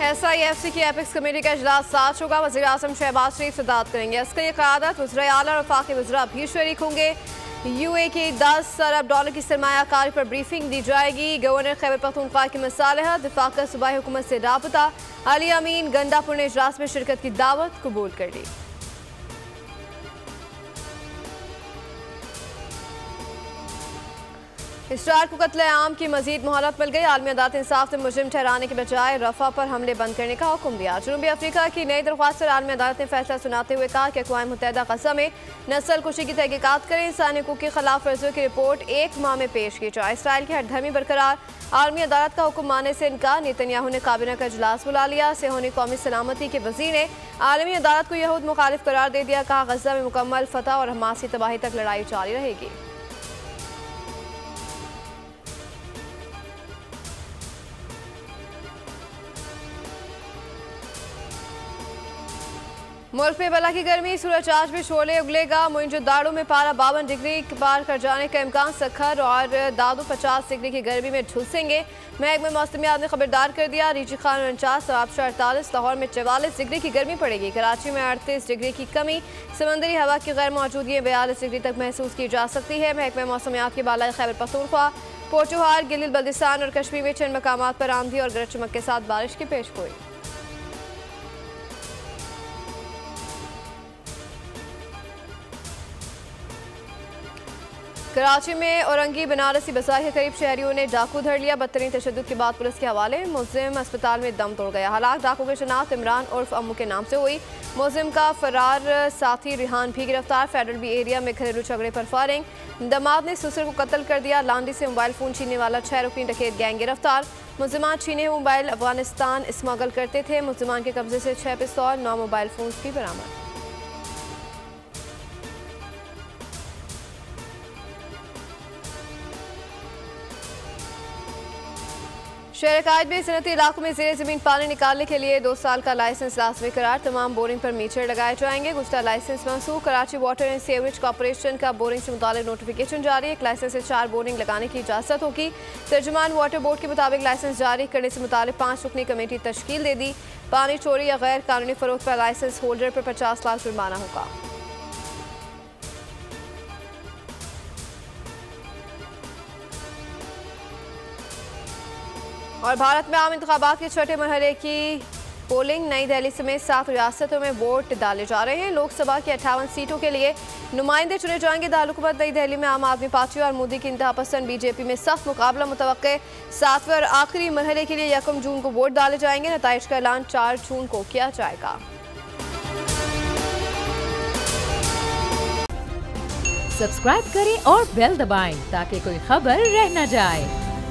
SIFC की epics committee का इजलास आज होगा। वज़ीर आज़म शहबाज शरीफ सदारत करेंगे। अस्करी क़यादत, वज़ीर आला और वफ़ाक़ी वज़रा भी शरीक होंगे। UAE की 10 अरब डॉलर की सरमायाकारी पर ब्रीफिंग दी जाएगी। गवर्नर खैबर पख्तूनख्वा की मसालहत, दिफा का सूबाई हुकूमत से राबता। अली अमीन गंडापुर ने इजलास में शिरकत की दावत कबूल कर ली। इसराइल को कत्ल आम की मजीद मोहलत मिल गई। आलमी अदालत इंसाफ ने मुजरिम ठहराने के बजाय रफा पर हमले बंद करने का हुक्म दिया। जनूबी अफ्रीका की नई दरख्वास्त पर आलमी अदालत ने फैसला सुनाते हुए कहा कि अक़वाम मुत्तहिदा ग़ज़ा में नस्ल कुशी की तहक़ीक़ात करें। इंसानी हक़ूक़ की खिलाफ वर्जियों की रिपोर्ट 1 माह में पेश की जाए। इसराइल की हठधर्मी बरकरार, आलमी अदालत का हुक्म मानने से इनकार। नेतन्याहू ने काबीना का इजलास बुला लिया। सेहोनी कौमी सलामती के वज़ीर ने आलमी अदालत को यहूद मुखालिफ करार दे दिया। कहा ग़ज़ा में मुकम्मल फतह और हमास की तबाही तक लड़ाई जारी रहेगी। मुल्क में बला की गर्मी, सूरज आज भी शोले उगलेगा। मोइंजोदाड़ो में पारा 52 डिग्री पार कर जाने का इम्कान। सखर और दादू 50 डिग्री की गर्मी में झुलसेंगे। महकमे मौसमियात ने खबरदार कर दिया। रीची खान 49, सवाबशा 48, लाहौर में 44 डिग्री की गर्मी पड़ेगी। कराची में 38 डिग्री की कमी। समंदरी हवा की गैर मौजूदगी 42 डिग्री तक महसूस की जा सकती है। महकमे मौसमियात के बाला खैबर पख्तूनख्वा, पोचोहार, गिलिल बल्दिस्तान और कश्मीर में चंद मकामात पर आंधी और गरज चमक के साथ बारिश की पेशगोई। कराची में औरंगी बनारसी बाजार के करीब शहरियों ने डाकू धर लिया। बदतरीन तशद्दुद के बाद पुलिस के हवाले। मुलजिम अस्पताल में दम तोड़ गया। हलाक डाकू की शनाख्त इमरान उर्फ अम्मू के नाम से हुई। मुलजिम का फरार साथी रिहान भी गिरफ्तार। फेडरल बी एरिया में घरेलू झगड़े पर फायरिंग। दमाद ने ससुर को कत्ल कर दिया। लांडी से मोबाइल फ़ोन छीनने वाला 6 रुकनी डकैत गैंग गिरफ्तार। मुलजिमान छीने हुए मोबाइल अफगानिस्तान स्मगल करते थे। मुलजिमान के कब्जे से 6 पिस्तौल, 9 मोबाइल फ़ोन भी बरामद। शहर कायद में सनती इलाकों में ज़ेर ज़मीन पानी निकालने के लिए 2 साल का लाइसेंस लाजमी करार। तमाम बोरिंग पर मीटर लगाए जाएंगे। गुज़श्ता लाइसेंस मंसूख। Karachi water and sewerage corporation का बोरिंग से मुताल्लिक़ नोटिफिकेशन जारी। एक लाइसेंस से 4 बोरिंग लगाने की इजाज़त होगी। तर्जुमान वाटर बोर्ड के मुताबिक लाइसेंस जारी करने से मुताल्लिक़ 5 रुकनी कमेटी तश्कील दे दी। पानी चोरी या गैर कानूनी फ़रोख्त पर लाइसेंस होल्डर पर 50 लाख जुर्माना होगा। और भारत में आम इंतखाबात के छठे मरहले की पोलिंग। नई दिल्ली समेत 7 रियासतों में वोट डाले जा रहे हैं। लोकसभा की 58 सीटों के लिए नुमाइंदे चुने जाएंगे। दारुकूमत नई दिल्ली में आम आदमी पार्टी और मोदी की इंतहा पसंद BJP में सख्त मुकाबला मुतवक्के। 7वें और आखिरी मरहले के लिए 1 जून को वोट डाले जाएंगे। नताइज का ऐलान 4 जून को किया जाएगा। सब्सक्राइब करें और बेल दबाएं ताकि कोई खबर रह न जाए।